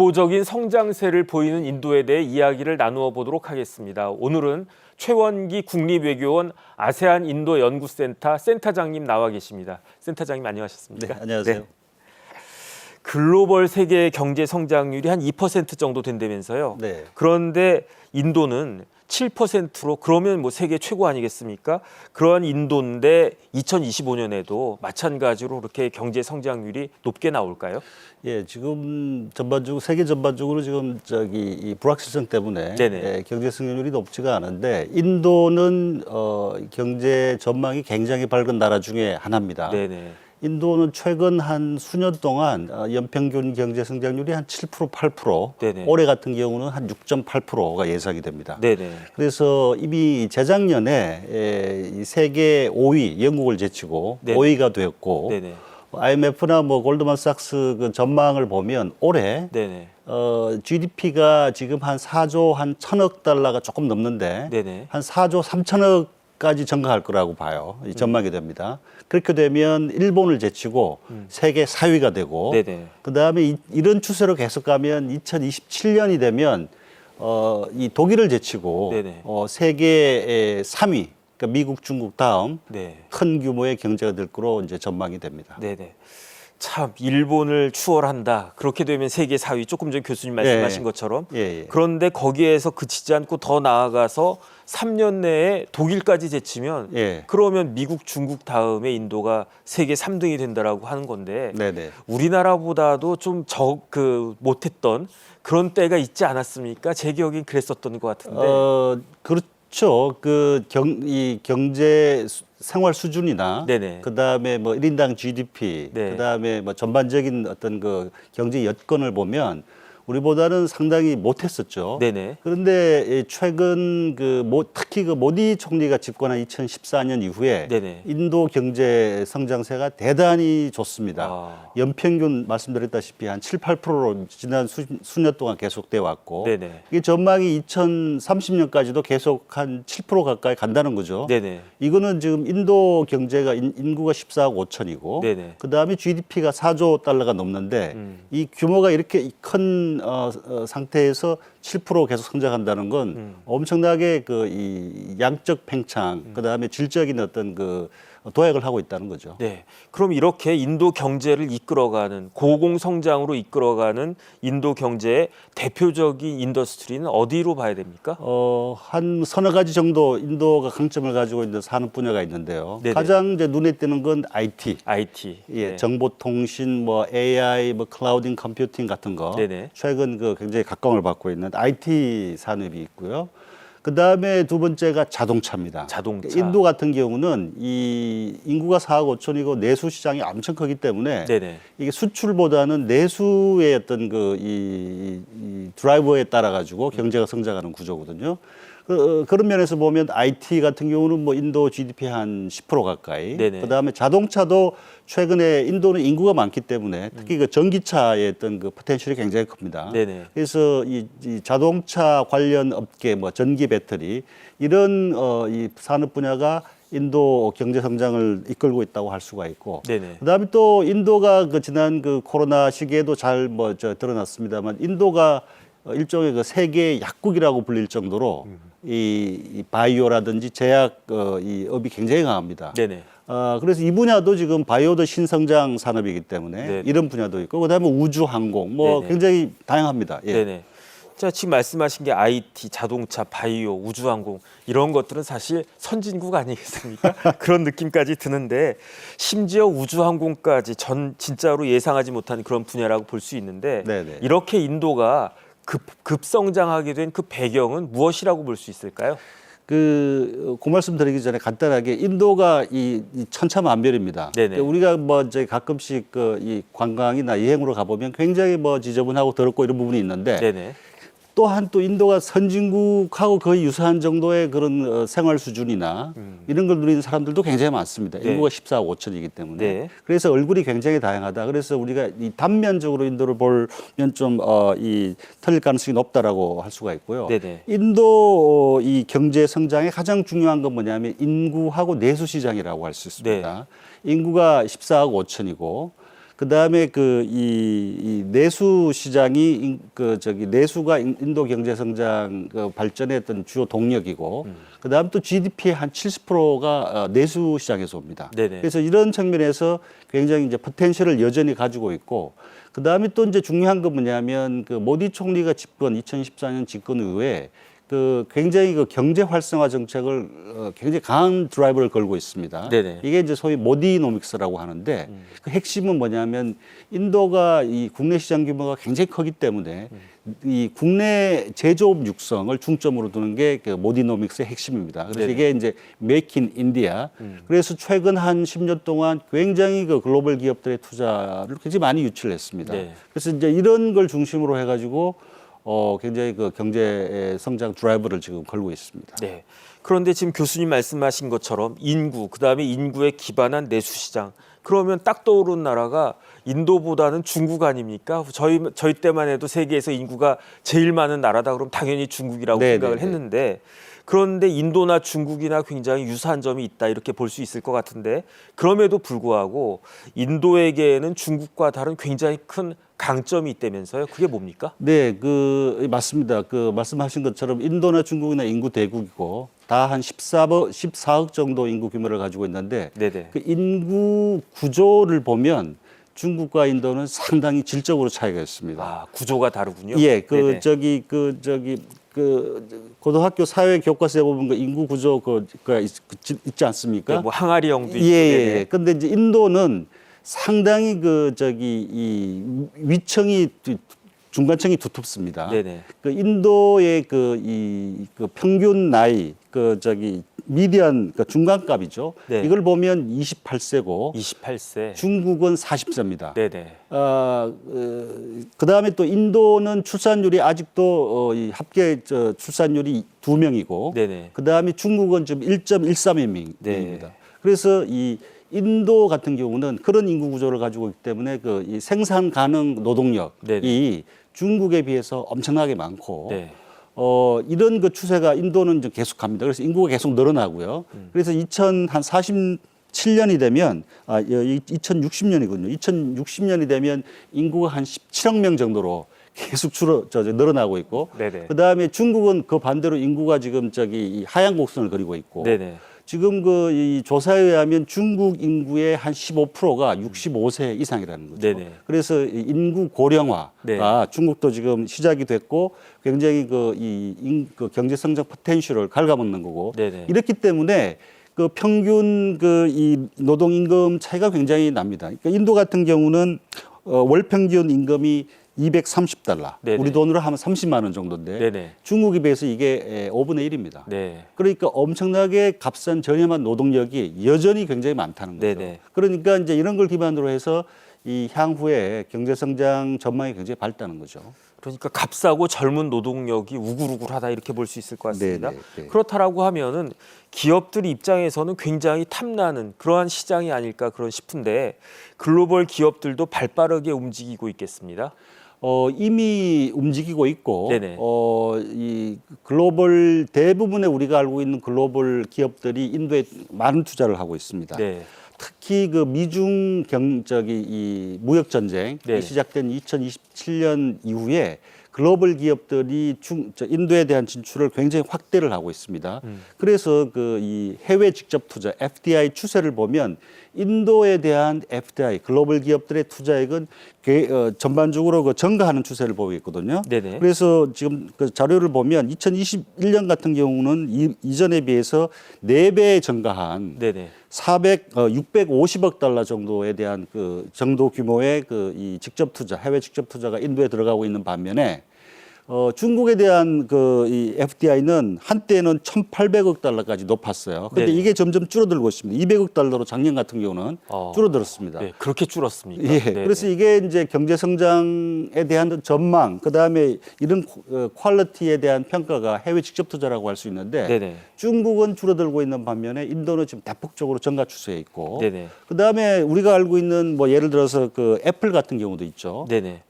독보적인 성장세를 보이는 인도에 대해 이야기를 나누어 보도록 하겠습니다. 오늘은 최원기 국립외교원 아세안 인도 연구센터 센터장님 나와 계십니다. 센터장님 안녕하셨습니까? 네, 안녕하세요. 네. 글로벌 세계 경제 성장률이 한 2% 정도 된다면서요. 네. 그런데 인도는 7%로 그러면 뭐 세계 최고 아니겠습니까? 그러한 인도인데 2025년에도 마찬가지로 그렇게 경제 성장률이 높게 나올까요? 예, 지금 전반적으로 세계 전반적으로 지금 이 불확실성 때문에 경제 성장률이 높지가 않은데 인도는 경제 전망이 굉장히 밝은 나라 중에 하나입니다. 네네. 인도는 최근 한 수년 동안 연평균 경제 성장률이 한 7%, 8%, 네네. 올해 같은 경우는 한 6.8%가 예상이 됩니다. 네네. 그래서 이미 재작년에 이 세계 5위 영국을 제치고 네네. 5위가 되었고 네네. IMF나 뭐 골드만삭스 그 전망을 보면 올해 네네. GDP가 지금 한 4조 한 1,000억 달러가 조금 넘는데 네네. 한 4조 3천억까지 증가할 거라고 봐요. 이 전망이 됩니다. 그렇게 되면 일본을 제치고 세계 4위가 되고 네네. 그다음에 이런 추세로 계속 가면 2027년이 되면 이 독일을 제치고 네네. 세계 3위 그러니까 미국, 중국 다음 네. 큰 규모의 경제가 될 거로 이제 전망이 됩니다. 네네. 참 일본을 추월한다. 그렇게 되면 세계 4위 조금 전 교수님 말씀하신 것처럼. 예. 그런데 거기에서 그치지 않고 더 나아가서 3년 내에 독일까지 제치면 예. 그러면 미국, 중국 다음에 인도가 세계 3등이 된다라고 하는 건데 네네. 우리나라보다도 좀 못했던 그런 때가 있지 않았습니까? 제 기억엔 그랬었던 것 같은데. 그렇죠. 이 경제 생활 수준이나 네네. 그다음에 뭐 1인당 GDP, 네. 그다음에 뭐 전반적인 어떤 그 경제 여건을 보면 우리보다는 상당히 못했었죠. 네네. 그런데 최근 특히 모디 총리가 집권한 2014년 이후에 네네. 인도 경제 성장세가 대단히 좋습니다. 연평균 말씀드렸다시피 한 7, 8%로 지난 수년 동안 계속돼 왔고 네네. 이게 전망이 2030년까지도 계속 한 7% 가까이 간다는 거죠. 네네. 이거는 지금 인도 경제가 인구가 14억 5천이고 네네. 그다음에 GDP가 4조 달러가 넘는데 이 규모가 이렇게 큰 상태에서 7% 계속 성장한다는 건 엄청나게 이 양적 팽창, 그다음에 질적인 어떤 도약을 하고 있다는 거죠. 네. 그럼 이렇게 인도 경제를 이끌어가는 고공 성장으로 이끌어가는 인도 경제의 대표적인 인더스트리는 어디로 봐야 됩니까? 한 서너 가지 정도 인도가 강점을 가지고 있는 산업 분야가 있는데요. 네네. 가장 이제 눈에 띄는 건 IT. IT. 네. 정보통신, 뭐 AI, 뭐 클라우딩 컴퓨팅 같은 거. 네네. 최근 굉장히 각광을 받고 있는 IT 산업이 있고요. 그 다음에 두 번째가 자동차입니다. 자동차. 인도 같은 경우는 이 인구가 4억 5천이고 내수 시장이 엄청 크기 때문에 네네. 이게 수출보다는 내수의 어떤 이 드라이버에 따라 가지고 경제가 성장하는 구조거든요. 그런 면에서 보면 IT 같은 경우는 뭐 인도 GDP 한 10% 가까이. 네네. 그다음에 자동차도 최근에 인도는 인구가 많기 때문에 특히 전기차의 어떤 포텐셜이 굉장히 큽니다. 네네. 그래서 이 자동차 관련 업계, 뭐 전기 배터리 이런 이 산업 분야가 인도 경제 성장을 이끌고 있다고 할 수가 있고, 네네. 그다음에 또 인도가 지난 코로나 시기에도 잘 드러났습니다만 인도가 일종의 세계 약국이라고 불릴 정도로 이 바이오라든지 제약 이 업이 굉장히 강합니다. 네네. 그래서 이 분야도 지금 바이오도 신성장 산업이기 때문에 네네. 이런 분야도 있고 그다음에 우주 항공 뭐 네네. 굉장히 다양합니다. 예. 네네. 자, 지금 말씀하신 게 IT, 자동차, 바이오, 우주항공 이런 것들은 사실 선진국 아니겠습니까? 그런 느낌까지 드는데 심지어 우주항공까지 진짜로 예상하지 못한 그런 분야라고 볼 수 있는데 네네. 이렇게 인도가 급성장하게 된 그 배경은 무엇이라고 볼 수 있을까요? 그 말씀 드리기 전에 간단하게 인도가 이 천차만별입니다. 네네. 우리가 이제 가끔씩 이 관광이나 여행으로 가보면 굉장히 지저분하고 더럽고 이런 부분이 있는데 네네. 또한 인도가 선진국하고 거의 유사한 정도의 그런 생활 수준이나 이런 걸 누리는 사람들도 굉장히 많습니다. 네. 인구가 14억 5천이기 때문에. 네. 그래서 얼굴이 굉장히 다양하다. 그래서 우리가 이 단면적으로 인도를 보면 좀 이 틀릴 가능성이 높다라고 할 수가 있고요. 네네. 인도 이 경제 성장의 가장 중요한 건 뭐냐면 인구하고 내수 시장이라고 할 수 있습니다. 네. 인구가 14억 5천이고 그다음에 이 내수 시장이 내수가 인도 경제 성장 발전의 어떤 주요 동력이고 그다음 또 GDP의 한 70%가 내수 시장에서 옵니다. 네네. 그래서 이런 측면에서 굉장히 이제 포텐셜을 여전히 가지고 있고 그다음에 또 이제 중요한 건 뭐냐면 그 모디 총리가 2014년 집권 이후에 굉장히 경제 활성화 정책을 굉장히 강한 드라이브를 걸고 있습니다. 네네. 이게 이제 소위 모디노믹스라고 하는데 그 핵심은 뭐냐면 인도가 이 국내 시장 규모가 굉장히 크기 때문에 이 국내 제조업 육성을 중점으로 두는 게 그 모디노믹스의 핵심입니다. 그래서 네네. 이게 이제 메이크 인 인디아. 그래서 최근 한 10년 동안 굉장히 그 글로벌 기업들의 투자를 굉장히 많이 유치를 했습니다. 네. 그래서 이제 이런 걸 중심으로 해가지고 굉장히 그 경제 성장 드라이브를 지금 걸고 있습니다. 네. 그런데 지금 교수님 말씀하신 것처럼 인구, 그다음에 인구에 기반한 내수 시장. 그러면 딱 떠오르는 나라가 인도보다는 중국 아닙니까? 저희 때만 해도 세계에서 인구가 제일 많은 나라다 그러면 당연히 중국이라고 네, 생각을 네, 네. 했는데 그런데 인도나 중국이나 굉장히 유사한 점이 있다 이렇게 볼 수 있을 것 같은데 그럼에도 불구하고 인도에게는 중국과 다른 굉장히 큰 강점이 있다면서요? 그게 뭡니까? 네, 맞습니다. 말씀하신 것처럼 인도나 중국이나 인구 대국이고 다 한 14억 정도 인구 규모를 가지고 있는데 네네. 그 인구 구조를 보면 중국과 인도는 상당히 질적으로 차이가 있습니다. 아, 구조가 다르군요. 예, 네네. 고등학교 사회 교과서에 보면 그 인구 구조 있지 않습니까? 네, 뭐 항아리형도 있고. 예, 예. 네네. 근데 이제 인도는 상당히 이 위층이 중간층이 두텁습니다. 네네. 그 인도의 평균 나이 미디안 중간값이죠. 네. 이걸 보면 28세고 28세. 중국은 40세입니다. 네네. 그다음에 또 인도는 출산율이 아직도 이 합계 출산율이 2명이고 네네. 그다음에 중국은 지금 1.13명입니다. 네. 그래서 이 인도 같은 경우는 그런 인구 구조를 가지고 있기 때문에 이 생산 가능 노동력이 네네. 중국에 비해서 엄청나게 많고 네. 이런 그 추세가 인도는 이제 계속합니다. 그래서 인구가 계속 늘어나고요. 그래서 2047년이 되면 2060년이군요. 2060년이 되면 인구가 한 17억 명 정도로 계속 늘어나고 있고, 네네. 그 다음에 중국은 그 반대로 인구가 지금 이 하향 곡선을 그리고 있고, 네네. 지금 이 조사에 의하면 중국 인구의 한 15%가 65세 이상이라는 거죠. 네네. 그래서 이 인구 고령화가 네. 중국도 지금 시작이 됐고 굉장히 그 경제 성장 포텐셜을 갉아먹는 거고 네네. 이렇기 때문에 그 평균 이 노동 임금 차이가 굉장히 납니다. 그러니까 인도 같은 경우는 월 평균 임금이 230달러. 네네. 우리 돈으로 하면 30만 원 정도인데 네네. 중국에 비해서 이게 5분의 1입니다. 네. 그러니까 엄청나게 값싼 저렴한 노동력이 여전히 굉장히 많다는 거죠. 네네. 그러니까 이제 이런 걸 기반으로 해서 이 향후에 경제 성장 전망이 굉장히 밝다는 거죠. 그러니까 값싸고 젊은 노동력이 우글우글하다 이렇게 볼 수 있을 것 같습니다. 네네, 네. 그렇다라고 하면은 기업들 입장에서는 굉장히 탐나는 그러한 시장이 아닐까 그런 싶은데 글로벌 기업들도 발빠르게 움직이고 있겠습니다. 이미 움직이고 있고, 네네. 이 글로벌 대부분의 우리가 알고 있는 글로벌 기업들이 인도에 많은 투자를 하고 있습니다. 네. 특히 그 미중 이 무역 전쟁이 네. 시작된 2027년 이후에 글로벌 기업들이 인도에 대한 진출을 굉장히 확대를 하고 있습니다. 그래서 이 해외 직접 투자 FDI 추세를 보면 인도에 대한 FDI 글로벌 기업들의 투자액은 전반적으로 증가하는 추세를 보이고 있거든요. 네네. 그래서 지금 그 자료를 보면 2021년 같은 경우는 이전에 비해서 4배 증가한 네네. 650억 달러 정도에 대한 정도 규모의 이 직접 투자, 해외 직접 투자가 인도에 들어가고 있는 반면에 중국에 대한 이 FDI는 한때는 1,800억 달러까지 높았어요. 그런데 네네. 이게 점점 줄어들고 있습니다. 200억 달러로 작년 같은 경우는 줄어들었습니다. 네, 그렇게 줄었습니까? 예. 네네. 그래서 이게 이제 경제 성장에 대한 전망, 그다음에 이런 퀄리티에 대한 평가가 해외 직접 투자라고 할 수 있는데 네네. 중국은 줄어들고 있는 반면에 인도는 지금 대폭적으로 증가 추세에 있고 네네. 그다음에 우리가 알고 있는 예를 들어서 애플 같은 경우도 있죠. 네네.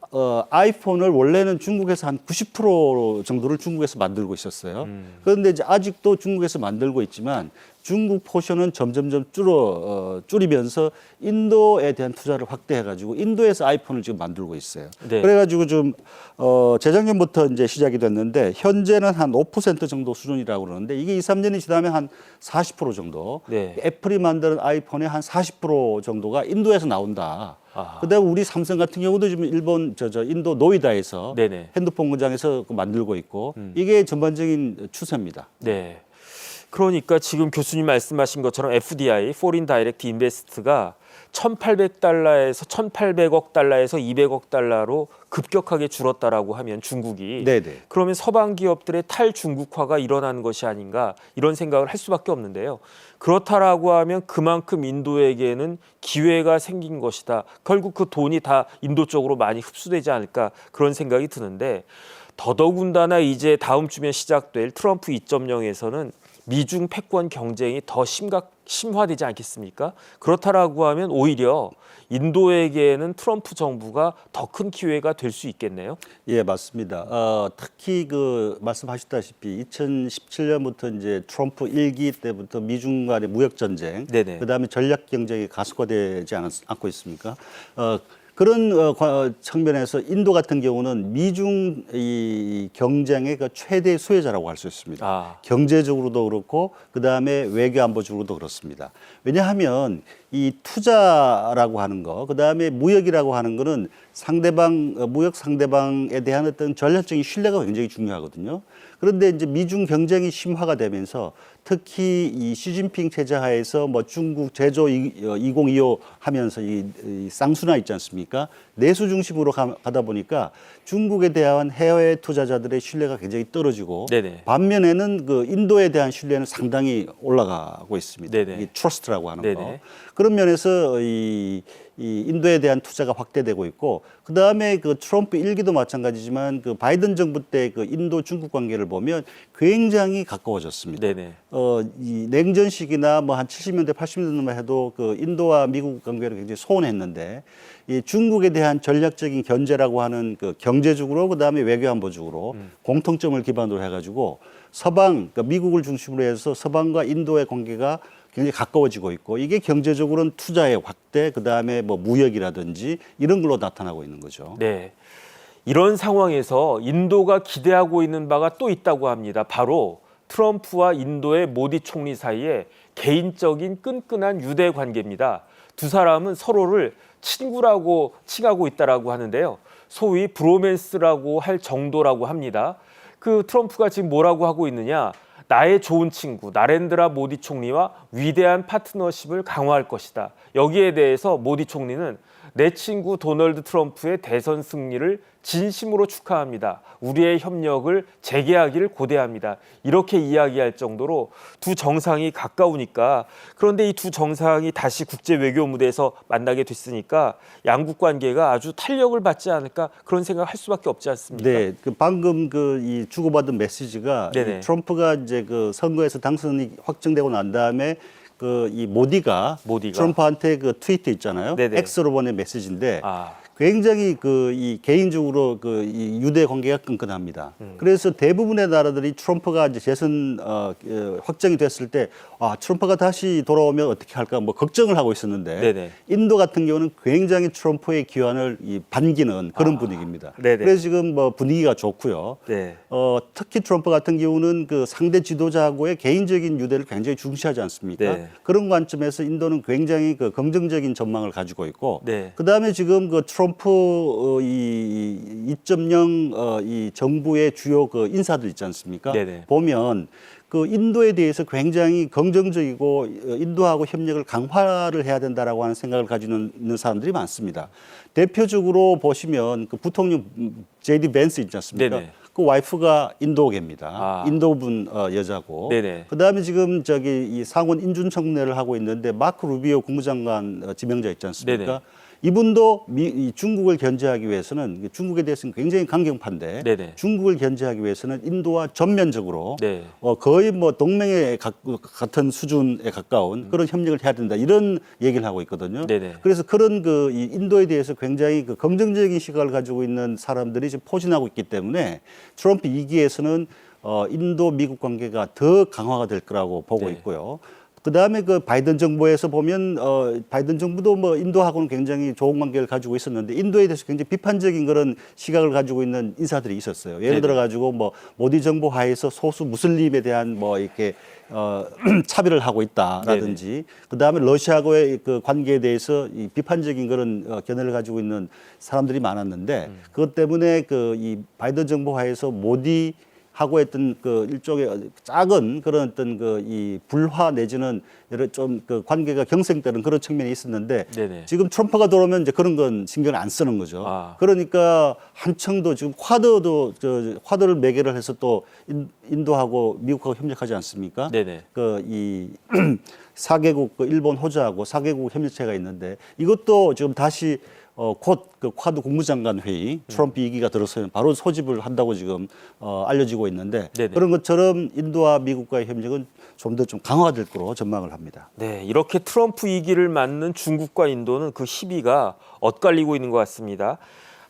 아이폰을 원래는 중국에서 한 90% 정도를 중국에서 만들고 있었어요. 그런데 이제 아직도 중국에서 만들고 있지만 중국 포션은 점점점 줄이면서 인도에 대한 투자를 확대해가지고 인도에서 아이폰을 지금 만들고 있어요. 네. 그래가지고 좀 재작년부터 이제 시작이 됐는데 현재는 한 5% 정도 수준이라고 그러는데 이게 2, 3년이 지나면 한 40% 정도. 네. 애플이 만드는 아이폰의 한 40% 정도가 인도에서 나온다. 아. 그다음에 우리 삼성 같은 경우도 지금 일본 인도 노이다에서 네네. 핸드폰 공장에서 만들고 있고 이게 전반적인 추세입니다. 네. 그러니까 지금 교수님 말씀하신 것처럼 FDI, Foreign Direct Invest가 1,800달러에서 1,800억 달러에서 200억 달러로 급격하게 줄었다라고 하면 중국이 네네. 그러면 서방 기업들의 탈중국화가 일어나는 것이 아닌가 이런 생각을 할 수밖에 없는데요. 그렇다라고 하면 그만큼 인도에게는 기회가 생긴 것이다. 결국 그 돈이 다 인도 쪽으로 많이 흡수되지 않을까 그런 생각이 드는데 더더군다나 이제 다음 주면 시작될 트럼프 2.0에서는 미중 패권 경쟁이 더 심화되지 않겠습니까? 그렇다라고 하면 오히려 인도에게는 트럼프 정부가 더 큰 기회가 될 수 있겠네요. 예, 맞습니다. 특히 그 말씀하셨다시피 2017년부터 이제 트럼프 1기 때부터 미중 간의 무역 전쟁, 네네. 그다음에 전략 경쟁이 가속화되지 않고 있습니까? 그런 측면에서 인도 같은 경우는 미중 이 경쟁의 그 최대 수혜자라고 할 수 있습니다. 아. 경제적으로도 그렇고 그다음에 외교 안보적으로도 그렇습니다. 왜냐하면 이 투자라고 하는 거, 그다음에 무역이라고 하는 거는 상대방 무역 상대방에 대한 어떤 전략적인 신뢰가 굉장히 중요하거든요. 그런데 이제 미중 경쟁이 심화가 되면서 특히 이 시진핑 체제 하에서 뭐 중국 제조 2025 하면서 이 쌍순환 있지 않습니까? 내수 중심으로 가다 보니까 중국에 대한 해외 투자자들의 신뢰가 굉장히 떨어지고 네네. 반면에는 그 인도에 대한 신뢰는 상당히 올라가고 있습니다. 네네. 이 트러스트라고 하는 네네. 거. 그런 면에서 이 인도에 대한 투자가 확대되고 있고 그다음에 그 트럼프 1기도 마찬가지지만 그 바이든 정부 때 그 인도 중국 관계를 보면 굉장히 가까워졌습니다. 네네. 이 냉전 시기나 뭐 한 70년대 80년대만 해도 그 인도와 미국 관계를 굉장히 소원했는데 이 중국에 대한 전략적인 견제라고 하는 그 경제적으로 그다음에 외교 안보적으로 공통점을 기반으로 해가지고 서방 그러니까 미국을 중심으로 해서 서방과 인도의 관계가 굉장히 가까워지고 있고 이게 경제적으로는 투자의 확대 그다음에 뭐 무역이라든지 이런 걸로 나타나고 있는 거죠. 네. 이런 상황에서 인도가 기대하고 있는 바가 또 있다고 합니다. 바로 트럼프와 인도의 모디 총리 사이에 개인적인 끈끈한 유대 관계입니다. 두 사람은 서로를 친구라고 칭하고 있다라고 하는데요. 소위 브로맨스라고 할 정도라고 합니다. 그 트럼프가 지금 뭐라고 하고 있느냐? 나의 좋은 친구 나렌드라 모디 총리와 위대한 파트너십을 강화할 것이다. 여기에 대해서 모디 총리는 내 친구 도널드 트럼프의 대선 승리를 진심으로 축하합니다. 우리의 협력을 재개하기를 고대합니다. 이렇게 이야기할 정도로 두 정상이 가까우니까 그런데 이 두 정상이 다시 국제 외교 무대에서 만나게 됐으니까 양국 관계가 아주 탄력을 받지 않을까 그런 생각을 할 수밖에 없지 않습니까? 네, 그 방금 그 이 주고받은 메시지가 네네. 이 트럼프가 이제 그 선거에서 당선이 확정되고 난 다음에 그 이 모디가 트럼프한테 그 트위터 있잖아요. 네네. X로 보낸 메시지인데 아. 굉장히 그 이 개인적으로 그 이 유대 관계가 끈끈합니다. 그래서 대부분의 나라들이 트럼프가 이제 재선 확정이 됐을 때 트럼프가 다시 돌아오면 어떻게 할까 뭐 걱정을 하고 있었는데 네네. 인도 같은 경우는 굉장히 트럼프의 기환을 반기는 그런 분위기입니다. 네네. 그래서 지금 뭐 분위기가 좋고요. 네. 특히 트럼프 같은 경우는 그 상대 지도자하고의 개인적인 유대를 굉장히 중시하지 않습니까? 네. 그런 관점에서 인도는 굉장히 그 긍정적인 전망을 가지고 있고, 네. 그 다음에 지금 그 트럼프 이 2.0 이 정부의 주요 그 인사들 있지 않습니까? 네네. 보면 그 인도에 대해서 굉장히 긍정적이고 인도하고 협력을 강화를 해야 된다라고 하는 생각을 가지고 있는 사람들이 많습니다. 대표적으로 보시면 그 부통령 제디 벤스 있지 않습니까? 네네. 그 와이프가 인도계입니다. 인도분 여자고. 네네. 그다음에 지금 저기 이 상원 인준청문회를 하고 있는데 마크 루비오 국무장관 지명자 있지 않습니까? 네네. 이분도 이 중국을 견제하기 위해서는 중국에 대해서는 굉장히 강경파인데 네네. 중국을 견제하기 위해서는 인도와 전면적으로 네. 거의 뭐 동맹의 같은 수준에 가까운 그런 협력을 해야 된다 이런 얘기를 하고 있거든요. 네네. 그래서 그런 그 이 인도에 대해서 굉장히 그 긍정적인 시각을 가지고 있는 사람들이 지금 포진하고 있기 때문에 트럼프 2기에서는 인도 미국 관계가 더 강화가 될 거라고 보고 네. 있고요. 그다음에 그 바이든 정부에서 보면 바이든 정부도 뭐 인도하고는 굉장히 좋은 관계를 가지고 있었는데 인도에 대해서 굉장히 비판적인 그런 시각을 가지고 있는 인사들이 있었어요. 예를 네네. 들어 가지고 뭐 모디 정부 하에서 소수 무슬림에 대한 뭐 이렇게 차별을 하고 있다라든지 그다음에 러시아하고의 그 관계에 대해서 이 비판적인 그런 견해를 가지고 있는 사람들이 많았는데 그것 때문에 그 이 바이든 정부 하에서 모디 하고 했던 그 일종의 작은 그런 어떤 그 이 불화 내지는 여러 좀 그 관계가 경색되는 그런 측면이 있었는데 네네. 지금 트럼프가 들어오면 이제 그런 건 신경을 안 쓰는 거죠. 아. 그러니까 한층도 지금 쿼드도 쿼드를 매개를 해서 또 인도하고 미국하고 협력하지 않습니까? 네네. 그 이 4개국 그 일본 호주하고 4개국 협력체가 있는데 이것도 지금 다시 곧 그 쿼드 국무장관 회의 트럼프 2기가 들어서면 바로 소집을 한다고 지금 알려지고 있는데 네네. 그런 것처럼 인도와 미국과의 협력은 좀 더 좀 강화될 거로 전망을 합니다. 네, 이렇게 트럼프 2기를 맞는 중국과 인도는 그 시비가 엇갈리고 있는 것 같습니다.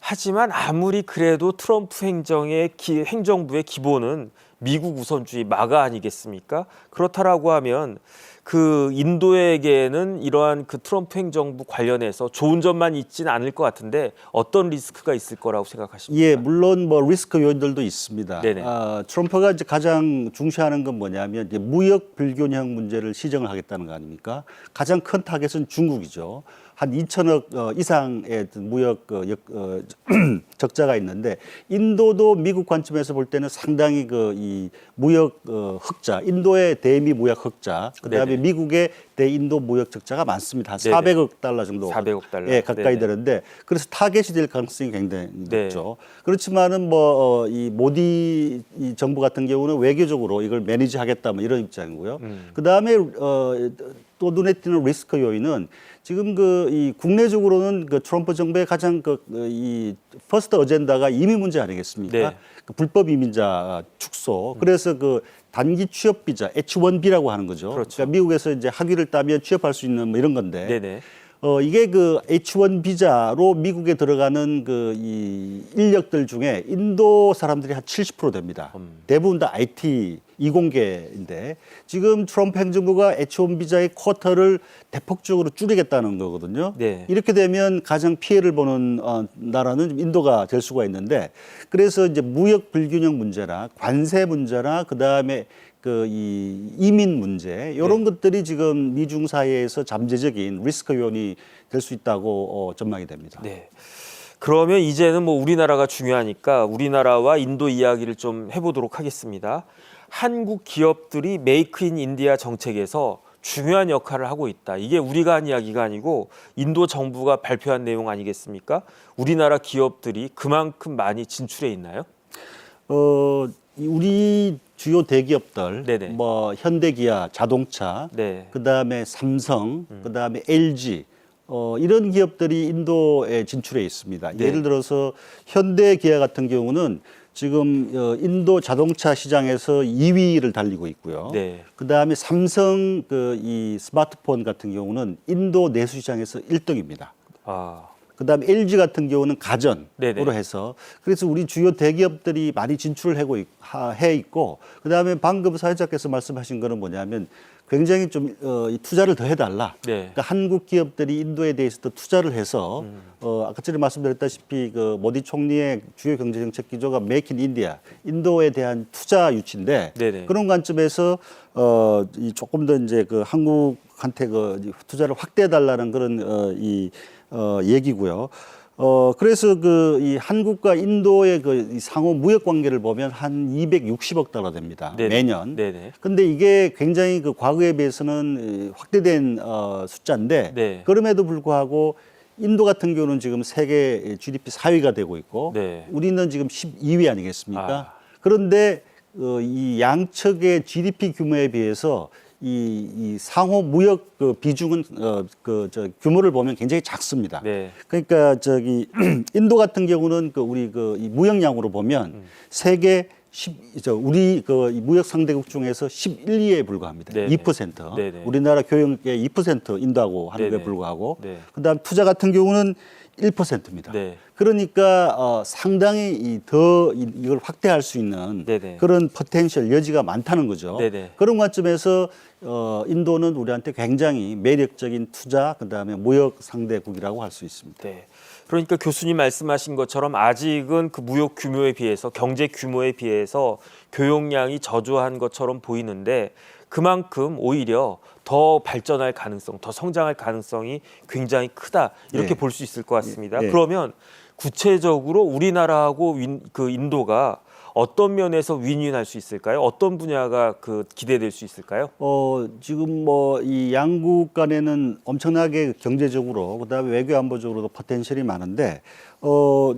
하지만 아무리 그래도 트럼프 행정부의 기본은 미국 우선주의 마가 아니겠습니까? 그렇다라고 하면 그 인도에게는 이러한 그 트럼프 행정부 관련해서 좋은 점만 있지는 않을 것 같은데 어떤 리스크가 있을 거라고 생각하십니까? 예, 물론 뭐 리스크 요인들도 있습니다. 네네. 트럼프가 이제 가장 중시하는 건 뭐냐면 이제 무역 불균형 문제를 시정을 하겠다는 거 아닙니까? 가장 큰 타겟은 중국이죠. 한 2천억 이상의 무역 적자가 있는데 인도도 미국 관점에서 볼 때는 상당히 그 이 무역 흑자, 인도의 대미 무역 흑자, 그다음에 네네. 미국의 대인도 무역 적자가 많습니다. 한 네네. 400억 달러 정도 400억 달러. 예, 가까이 네네. 되는데 그래서 타겟이 될 가능성이 굉장히 네. 높죠. 그렇지만은 뭐 이 모디 이 정부 같은 경우는 외교적으로 이걸 매니지하겠다 뭐 이런 입장이고요. 그다음에 또 눈에 띄는 리스크 요인은 지금 그 이 국내적으로는 그 트럼프 정부의 가장 그 이 퍼스트 어젠다가 이민 문제 아니겠습니까? 네. 그 불법 이민자 축소. 그래서 그 단기 취업 비자 H1B라고 하는 거죠. 그렇죠. 그러니까 미국에서 이제 학위를 따면 취업할 수 있는 뭐 이런 건데. 네네. 이게 그 H1 비자로 미국에 들어가는 그 이 인력들 중에 인도 사람들이 한 70% 됩니다. 대부분 다 IT 이공계인데 지금 트럼프 행정부가 H1 비자의 쿼터를 대폭적으로 줄이겠다는 거거든요. 네. 이렇게 되면 가장 피해를 보는 나라는 인도가 될 수가 있는데 그래서 이제 무역 불균형 문제나 관세 문제나 그다음에 그 이 이민 문제 이런 것들이 지금 미중 사이에서 잠재적인 리스크 요인이 될 수 있다고 전망이 됩니다. 네. 그러면 이제는 뭐 우리나라가 중요하니까 우리나라와 인도 이야기를 좀 해보도록 하겠습니다. 한국 기업들이 메이크 인 인디아 정책에서 중요한 역할을 하고 있다. 이게 우리가 한 이야기가 아니고 인도 정부가 발표한 내용 아니겠습니까? 우리나라 기업들이 그만큼 많이 진출해 있나요? 우리 주요 대기업들, 네네. 뭐 현대기아, 자동차, 네. 그다음에 삼성, 그다음에 LG 이런 기업들이 인도에 진출해 있습니다. 네. 예를 들어서 현대기아 같은 경우는 지금 인도 자동차 시장에서 2위를 달리고 있고요. 네. 그다음에 삼성 그 이 스마트폰 같은 경우는 인도 내수 시장에서 1등입니다. 아, 그다음에 LG 같은 경우는 가전으로 네네. 해서 그래서 우리 주요 대기업들이 많이 진출을 해 있고 그다음에 방금 사회자께서 말씀하신 거는 뭐냐면 굉장히 좀 투자를 더 해달라. 네. 그러니까 한국 기업들이 인도에 대해서도 투자를 해서 아까 전에 말씀드렸다시피 그 모디 총리의 주요 경제정책 기조가 메이크 인 인디아, 인도에 대한 투자 유치인데 네네. 그런 관점에서 이 조금 더 이제 그 한국한테 그 투자를 확대해 달라는 그런 얘기고요. 그래서 그 이 한국과 인도의 그 상호 무역 관계를 보면 한 260억 달러 됩니다. 네네. 매년. 네네. 근데 이게 굉장히 그 과거에 비해서는 확대된 숫자인데 네. 그럼에도 불구하고 인도 같은 경우는 지금 세계 GDP 4위가 되고 있고 네. 우리는 지금 12위 아니겠습니까? 아. 그런데 이 양측의 GDP 규모에 비해서 이 상호 무역 그 비중은 규모를 보면 굉장히 작습니다. 네. 그러니까 저기 인도 같은 경우는 그 우리 그 이 무역량으로 보면 세계 우리 그 무역 상대국 중에서 11, 2위에 불과합니다. 네네. 2%. 네네. 우리나라 교역의 2% 인도하고 하는 데 네네. 불구하고. 네. 그다음 투자 같은 경우는 1%입니다. 네. 그러니까 상당히 이걸 확대할 수 있는 네네. 그런 포텐셜 여지가 많다는 거죠. 네네. 그런 관점에서 인도는 우리한테 굉장히 매력적인 투자 그다음에 무역 상대국이라고 할 수 있습니다. 네. 그러니까 교수님 말씀하신 것처럼 아직은 그 무역 규모에 비해서 경제 규모에 비해서 교역량이 저조한 것처럼 보이는데 그만큼 오히려 더 발전할 가능성, 더 성장할 가능성이 굉장히 크다 이렇게 네. 볼 수 있을 것 같습니다. 네. 그러면 구체적으로 우리나라하고 그 인도가 어떤 면에서 윈윈할 수 있을까요? 어떤 분야가 그 기대될 수 있을까요? 지금 뭐 이 양국 간에는 엄청나게 경제적으로 그다음에 외교 안보적으로도 포텐셜이 많은데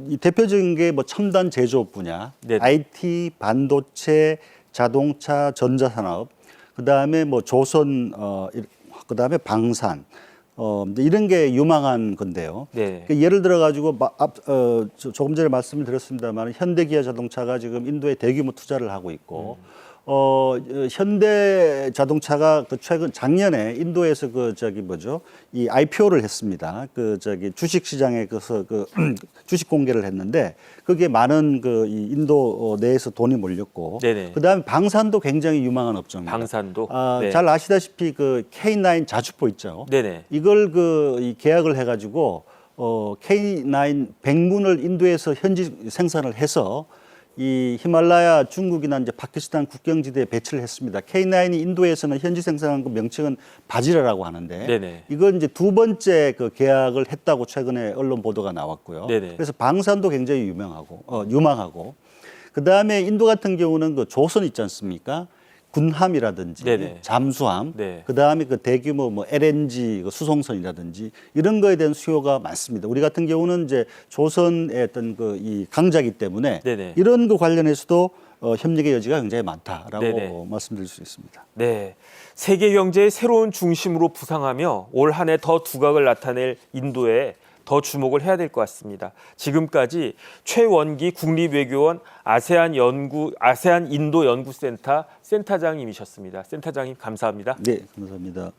이 대표적인 게 뭐 첨단 제조업 분야, 네네. IT, 반도체, 자동차, 전자산업, 그다음에 뭐 조선 그다음에 방산 이제 이런 게 유망한 건데요. 네. 그러니까 예를 들어 가지고 조금 전에 말씀을 드렸습니다만 현대기아 자동차가 지금 인도에 대규모 투자를 하고 있고 현대 자동차가 그 최근 작년에 인도에서 이 IPO를 했습니다. 주식 시장에 그 주식 공개를 했는데 그게 많은 이 인도 내에서 돈이 몰렸고 네네. 그다음에 방산도 굉장히 유망한 업종입니다. 방산도. 네. 잘 아시다시피 그 K9 자주포 있죠. 네네. 이걸 이 계약을 해가지고 K9 100문을 인도에서 현지 생산을 해서 이 히말라야 중국이나 이제 파키스탄 국경지대에 배치를 했습니다. K9이 인도에서는 현지 생산한 그 명칭은 바지라라고 하는데 네네. 이건 이제 두 번째 그 계약을 했다고 최근에 언론 보도가 나왔고요. 네네. 그래서 방산도 굉장히 유망하고 그다음에 인도 같은 경우는 그 조선 있지 않습니까? 군함이라든지 네네. 잠수함, 네. 그다음에 그 대규모 뭐 LNG 그 수송선이라든지 이런 거에 대한 수요가 많습니다. 우리 같은 경우는 이제 조선의 어떤 이 강자기 때문에 네네. 이런 거 관련해서도 협력의 여지가 굉장히 많다라고 네네. 말씀드릴 수 있습니다. 네. 세계 경제의 새로운 중심으로 부상하며 올 한 해 더 두각을 나타낼 인도에 더 주목을 해야 될 것 같습니다. 지금까지 최원기 국립외교원 아세안 인도 연구센터 센터장님이셨습니다. 센터장님 감사합니다. 네, 감사합니다.